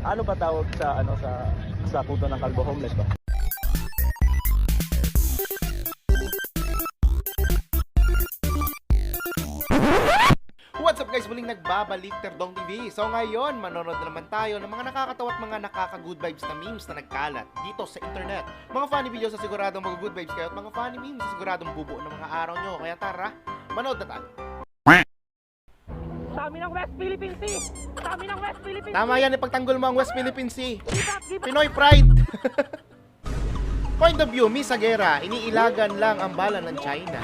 Ano ba tawag sa sa puto ng kalbo, homeless ba? What's up guys? Muling nagbabalik Terdong TV. So ngayon, manonood na naman tayo ng mga nakakatawa at mga nakaka-good vibes na memes na nagkalat dito sa internet. Mga funny videos na siguradong mag-good vibes kayo at mga funny memes na siguradong bubuo ng mga araw nyo. Kaya tara, manood na tayo. Sa amin ang West Philippine Sea! Sa amin ang West Philippine Sea! Tama yan, ipagtanggol mo ang West Philippine Sea. Give up! Give up! Pinoy pride! Point of view, Miss Agera, iniilagan lang ang bala ng China.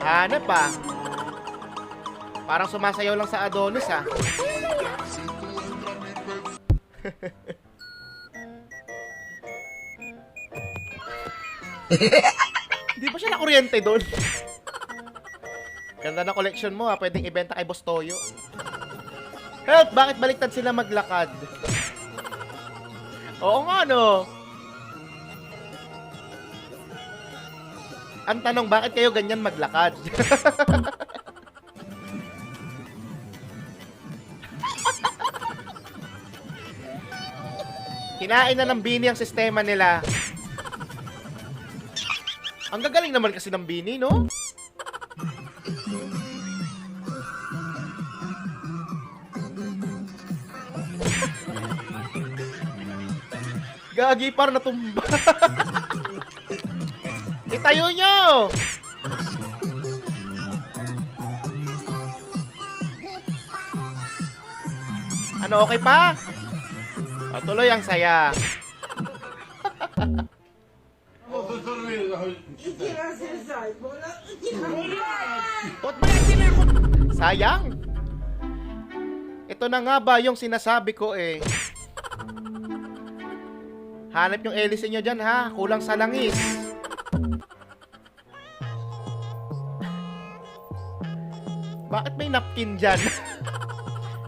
Hanap pa. Parang sumasayaw lang sa Adonis ah. Hindi ba siya nakuryente doon? Ganda na collection mo ha. Pwedeng ibenta kay Boss Toyo. Help! Bakit baliktad sila maglakad? Oo nga no. Ang tanong, bakit kayo ganyan maglakad? Kinain na ng bini ang sistema nila. Ang gagaling naman kasi ng bini, no? Gagi, parang natumba. Itayo nyo! Ano, okay pa? O, tuloy ang saya. Sayang. Ito na nga ba yung sinasabi ko eh. Hanap yung hélice nyo dyan ha. Kulang sa langis. Bakit may napkin dyan?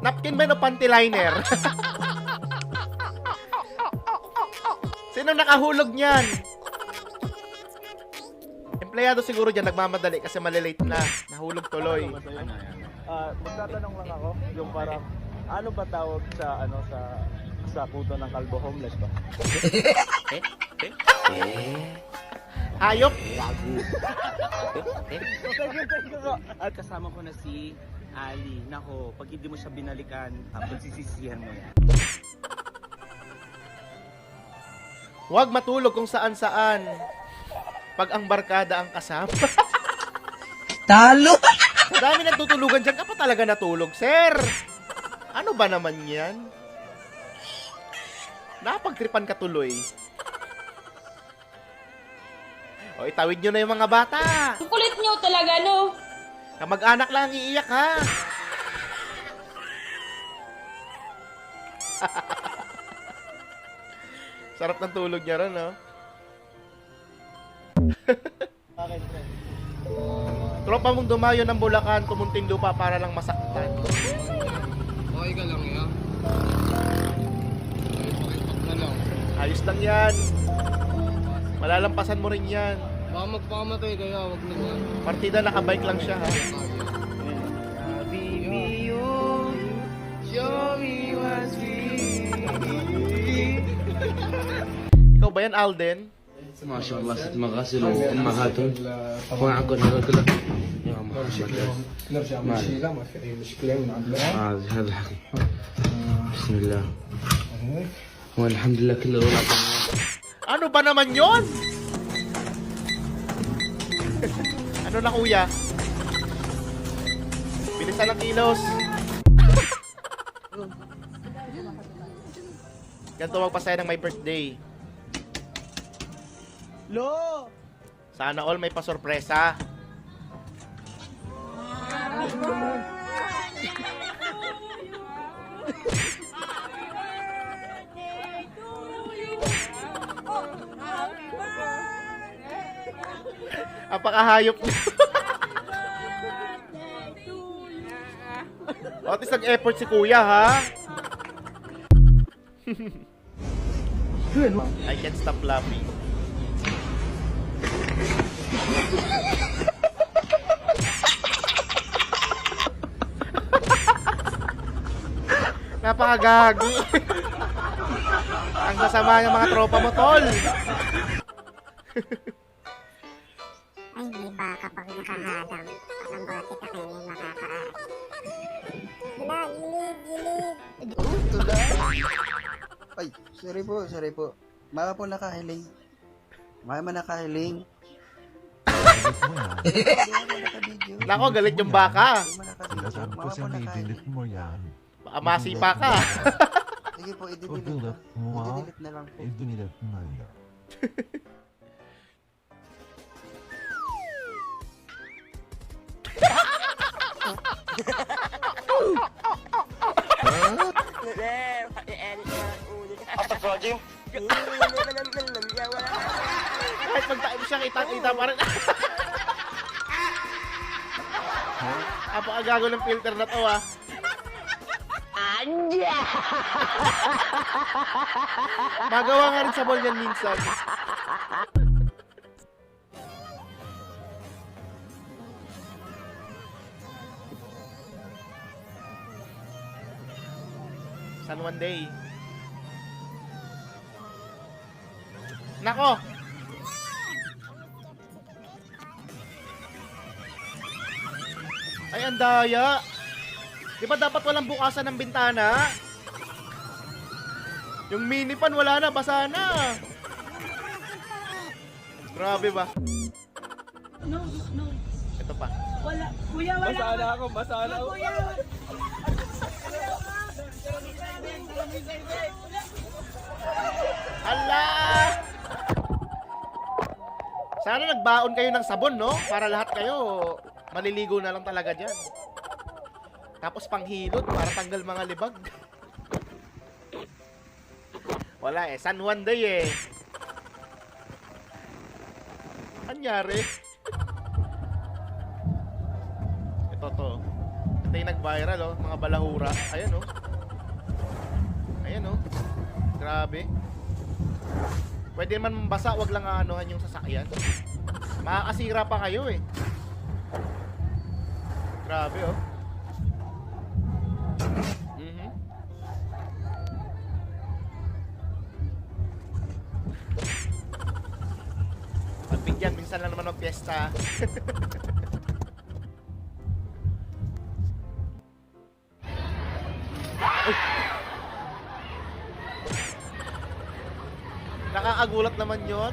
Napkin ba yun o panty liner? Sino nakahulog niyan? Empleyado siguro dyan nagmamadali kasi malilate na. Nahulog tuloy. Magtatanong lang ako, yung parang ano ba tawag sa sa puto ng kalbo, homeless ba? Hayop? Thank you po. At kasama ko na si Ali. Nako, pag hindi mo siya binalikan, pagsisisihan mo yan. Huwag matulog kung saan-saan. Pag ang barkada ang kasama. Talo! Dami nagtutulugan dyan. Ka pa talaga natulog, sir? Ano ba naman yan? Napagtripan ka tuloy. O, itawid nyo na yung mga bata. Ang kulit nyo talaga, no? Kamag-anak lang ang iiyak, ha? Sarap ng tulog niya ron, no? Tropa mong dumayo ng Bulacan, tumunting lupa para lang masaktan. Okay ka lang ya. Pakipag na lang. Ayos lang yan. Malalampasan mo rin yan. Baka magpakamatay kaya wag na yan. Partida nakabike lang siya, ha? Baby, you show me what's real. Ikaw ba yan, Alden? ما شاء الله ست مغاسل وامهاتهم وعقد هذا كله يا محمد نرجع من الشيلة ما في أي مشكلة ونعدلها. هذا الحكي بسم الله والحمد لله كله ولا Ano ba naman yon? Ano na kuya? Bilisan ng kilos. Ganito magpasaya ng my birthday. Lo! Sana all may pasorpresa. Apakahayop niyo. O, at least nag-effort si kuya, ha? I can't stop laughing. Napakagagi. Ang sasama ng mga tropa mo, tol. Ay, di ba kapag nakahadang, ang bote ka kayo makakaas. Gilid. Ay, sorry po. Maka po nakahiling. Maka man nakahiling. Nako, galit yung baka. Sinasabi ko siya may delete mo yan. Baka masipa ka. Sige po, O i-delete delete mo. i-delete na lang po. I-delete mo yan. Kahit magtaim siya, kita pa rin. Apakagago ng filter na to, ah. Magawa nga rin sa ball yan minsan. San Juan Day. Nako! Ay, ang daya! Di ba dapat walang bukasan ng bintana? Yung mini pan wala na, basa na. Grabe ba? No. Ito pa. Wala. Kuya, wala. Masala ako, masala ako. Kuya. Hala! Sana nagbaon kayo ng sabon, no? Para lahat kayo maliligo na lang talaga dyan. Tapos panghilod para tanggal mga libag. Wala eh, San Juan Day eh. Anyari? Ito to. Ito yung nag-viral oh, mga balahura. Ayan oh. Ayan oh. Grabe. Pwede naman mabasa, wag lang aanuhan yung sasakyan. Makakasira pa kayo eh. Grabe oh. Pagbigyan, minsan lang naman ng piyesta. Nakakagulat naman yon.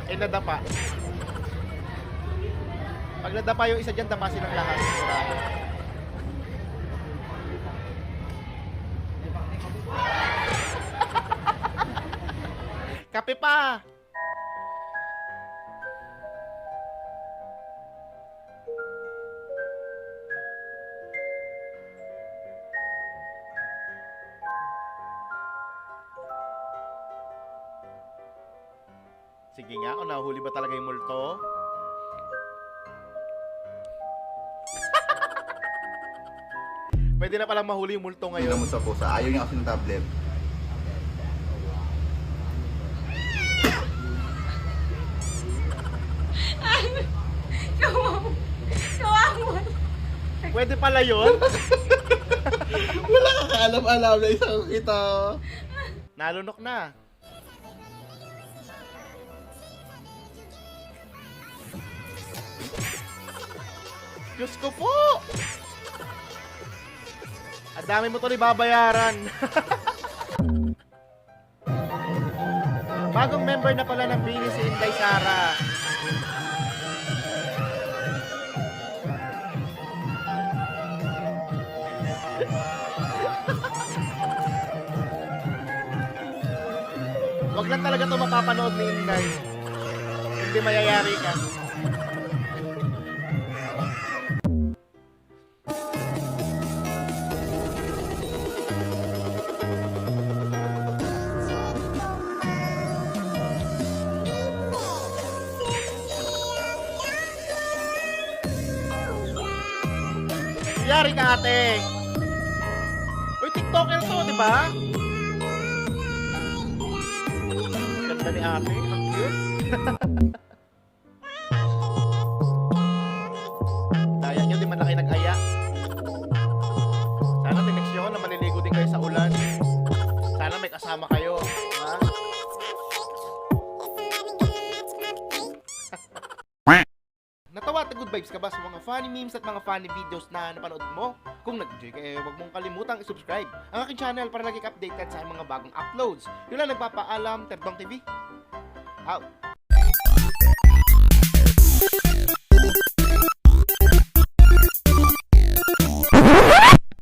Eh, nadapa. Pag nadapa yung isa dyan, tapasin ang lahat. Kape pa! Sige nga, kung nahuli ba talaga yung multo? Pwede na palang mahuli yung multo ngayon. Mo sa pusa. Ayaw niya kasi ng tablet. Kawawa. Pwede pala yun? Wala kang kaalam-alam na isang kita. Nalunok na. Diyos ko po! Ang dami mo tuloy babayaran. Bagong member na pala ng Bini si Inday Sara. Wag lang talaga ito mapapanood ni Inday. Hindi mayayari ka. Yari ka ate. Uy, TikToker to, di ba? Ganda ni ate. Ang cute. Nakaka-good vibes ka ba sa mga funny memes at mga funny videos na napanood mo? Kung nag-enjoy ka, huwag mong kalimutang i-subscribe ang aking channel para lagi ka updated sa mga bagong uploads. Yun lang, nagpapaalam, Terdong TV. Out!